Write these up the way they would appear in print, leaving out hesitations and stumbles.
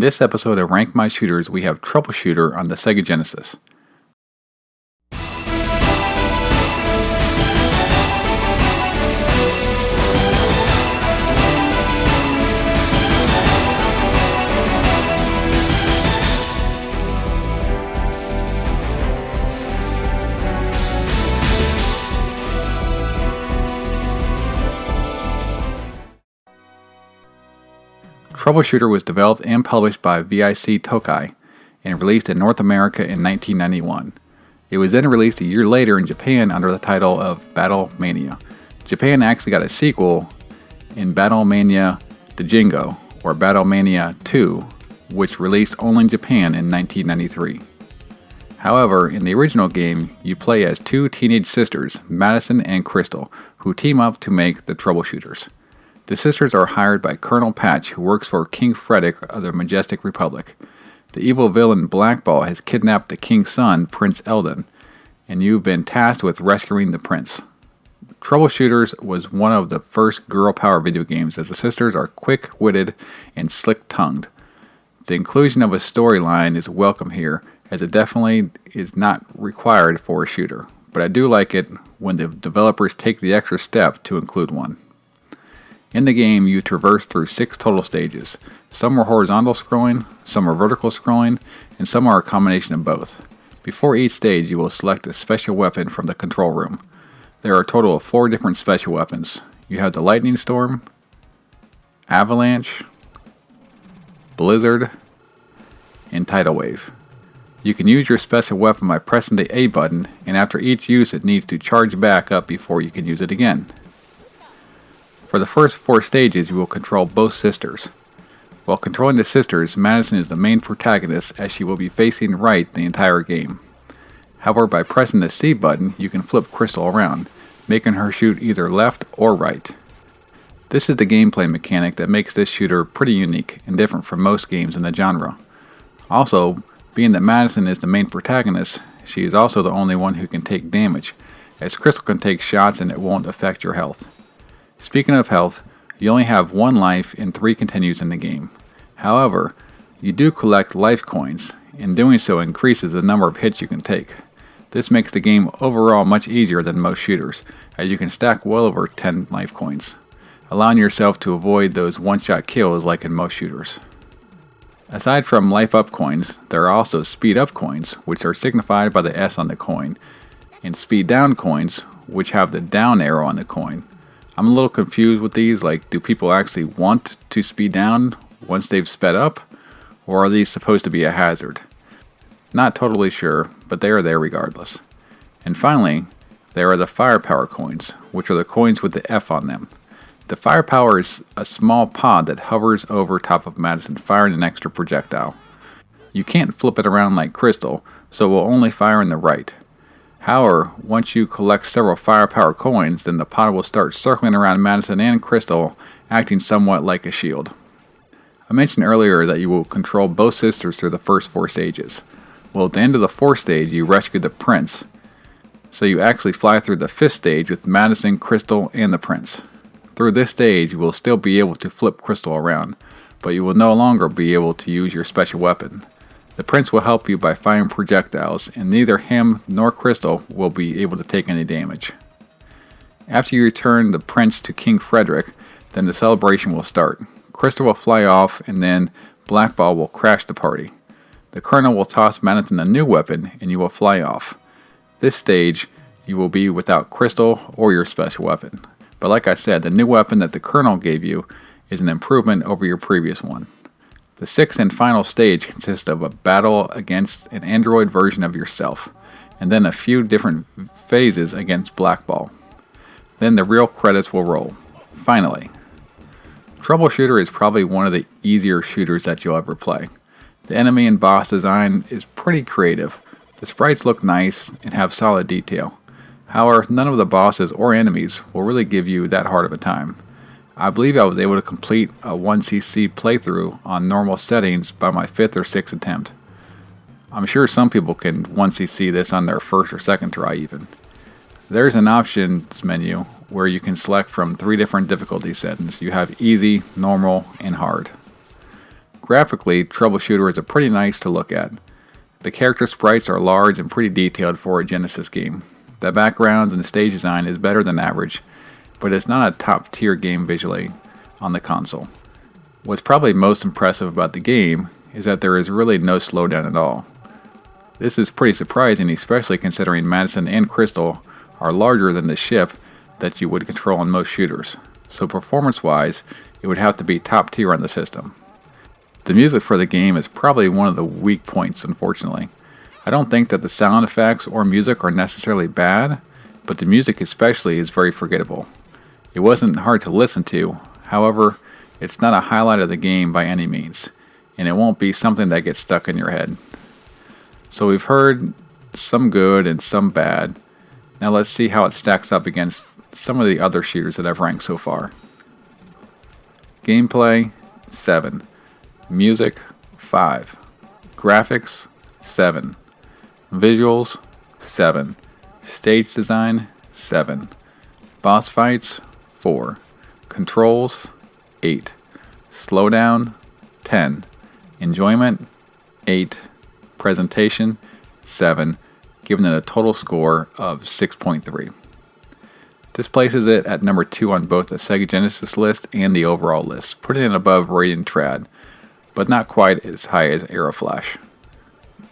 this episode of Rank My Shooters, we have Troubleshooter on the Sega Genesis. Troubleshooter was developed and published by VIC Tokai and released in North America in 1991. It was then released a year later in Japan under the title of Battle Mania. Japan actually got a sequel in Battle Mania Dojingo, or Battle Mania 2, which released only in Japan in 1993. However, in the original game, you play as two teenage sisters, Madison and Crystal, who team up to make the Troubleshooters. The sisters are hired by Colonel Patch, who works for King Frederick of the Majestic Republic. The evil villain Blackball has kidnapped the king's son, Prince Eldon, and you've been tasked with rescuing the prince. Troubleshooters was one of the first girl power video games, as the sisters are quick-witted and slick-tongued. The inclusion of a storyline is welcome here, as it definitely is not required for a shooter, but I do like it when the developers take the extra step to include one. In the game, you traverse through 6 total stages. Some are horizontal scrolling, some are vertical scrolling, and some are a combination of both. Before each stage, you will select a special weapon from the control room. There are a total of 4 different special weapons. You have the Lightning Storm, Avalanche, Blizzard, and Tidal Wave. You can use your special weapon by pressing the A button, and after each use it needs to charge back up before you can use it again. For the first 4 stages, you will control both sisters. While controlling the sisters, Madison is the main protagonist, as she will be facing right the entire game. However, by pressing the C button, you can flip Crystal around, making her shoot either left or right. This is the gameplay mechanic that makes this shooter pretty unique and different from most games in the genre. Also, being that Madison is the main protagonist, she is also the only one who can take damage, as Crystal can take shots and it won't affect your health. Speaking of health, you only have 1 life and 3 continues in the game. However, you do collect life coins, and doing so increases the number of hits you can take. This makes the game overall much easier than most shooters, as you can stack well over 10 life coins, allowing yourself to avoid those one-shot kills like in most shooters. Aside from life up coins, there are also speed up coins, which are signified by the S on the coin, and speed down coins, which have the down arrow on the coin. I'm a little confused with these, like, do people actually want to speed down once they've sped up, or are these supposed to be a hazard? Not totally sure, but they are there regardless. And finally, there are the firepower coins, which are the coins with the F on them. The firepower is a small pod that hovers over top of Madison, firing an extra projectile. You can't flip it around like Crystal, so it will only fire in the right. However, once you collect several firepower coins, then the pod will start circling around Madison and Crystal, acting somewhat like a shield. I mentioned earlier that you will control both sisters through the first 4 stages. Well, at the end of the 4th stage, you rescue the prince, so you actually fly through the 5th stage with Madison, Crystal, and the prince. Through this stage, you will still be able to flip Crystal around, but you will no longer be able to use your special weapon. The prince will help you by firing projectiles, and neither him nor Crystal will be able to take any damage. After you return the prince to King Frederick, then the celebration will start. Crystal will fly off, and then Blackball will crash the party. The colonel will toss Madison a new weapon, and you will fly off. This stage, you will be without Crystal or your special weapon. But like I said, the new weapon that the colonel gave you is an improvement over your previous one. The 6th and final stage consists of a battle against an android version of yourself, and then a few different phases against Blackball. Then the real credits will roll. Finally, Troubleshooter is probably one of the easier shooters that you'll ever play. The enemy and boss design is pretty creative. The sprites look nice and have solid detail. However, none of the bosses or enemies will really give you that hard of a time. I believe I was able to complete a 1cc playthrough on normal settings by my 5th or 6th attempt. I'm sure some people can 1cc this on their 1st or 2nd try even. There's an options menu where you can select from 3 different difficulty settings. You have easy, normal, and hard. Graphically, Troubleshooter is a pretty nice to look at. The character sprites are large and pretty detailed for a Genesis game. The backgrounds and stage design is better than average, but it's not a top tier game visually on the console. What's probably most impressive about the game is that there is really no slowdown at all. This is pretty surprising, especially considering Madison and Crystal are larger than the ship that you would control in most shooters, so performance-wise, it would have to be top tier on the system. The music for the game is probably one of the weak points, unfortunately. I don't think that the sound effects or music are necessarily bad, but the music especially is very forgettable. It wasn't hard to listen to, however, it's not a highlight of the game by any means, and it won't be something that gets stuck in your head. So we've heard some good and some bad. Now let's see how it stacks up against some of the other shooters that I've ranked so far. Gameplay, 7. Music, 5. Graphics, 7. Visuals, 7. Stage design, 7. Boss fights, 4. Controls, 8. Slowdown, 10. Enjoyment, 8. Presentation, 7. Giving it a total score of 6.3. This places it at number 2 on both the Sega Genesis list and the overall list, putting it above Radiant Trad, but not quite as high as Aeroflash.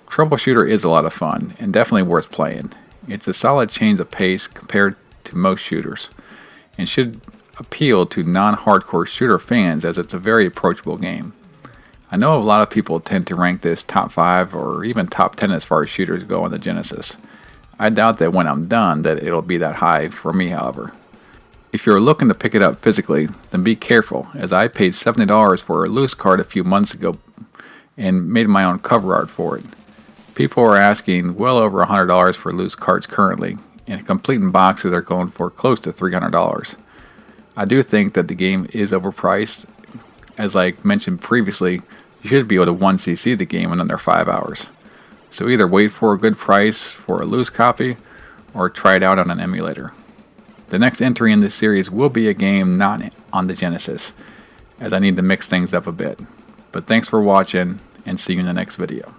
Troubleshooter is a lot of fun, and definitely worth playing. It's a solid change of pace compared to most shooters, and should appeal to non-hardcore shooter fans as it's a very approachable game. I know a lot of people tend to rank this top 5 or even top 10 as far as shooters go on the Genesis. I doubt that when I'm done that it'll be that high for me, however. If you're looking to pick it up physically, then be careful, as I paid $70 for a loose card a few months ago and made my own cover art for it. People are asking well over $100 for loose cards currently, and complete in boxes are going for close to $300. I do think that the game is overpriced. As I mentioned previously, you should be able to 1cc the game in under 5 hours. So either wait for a good price for a loose copy, or try it out on an emulator. The next entry in this series will be a game not on the Genesis, as I need to mix things up a bit. But thanks for watching, and see you in the next video.